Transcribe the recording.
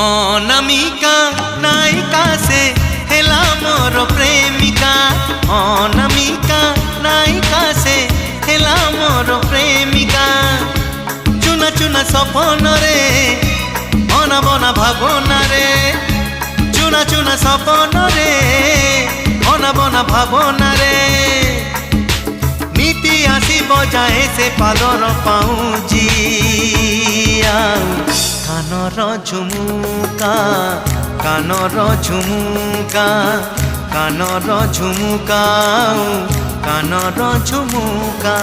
अनामिका नायिका से हेला मोर प्रेमिका। अनामिका नायिका से हेला मोर प्रेमिका। चुना चुना सपन रे बना बना भावना रे। चुना चुना सपन रे बना बना भावना रे। नीति आसी बजाए से पालर पाऊजी कानर झुमुका कानर झुमुका कानर झुमुका कानर झुमुका।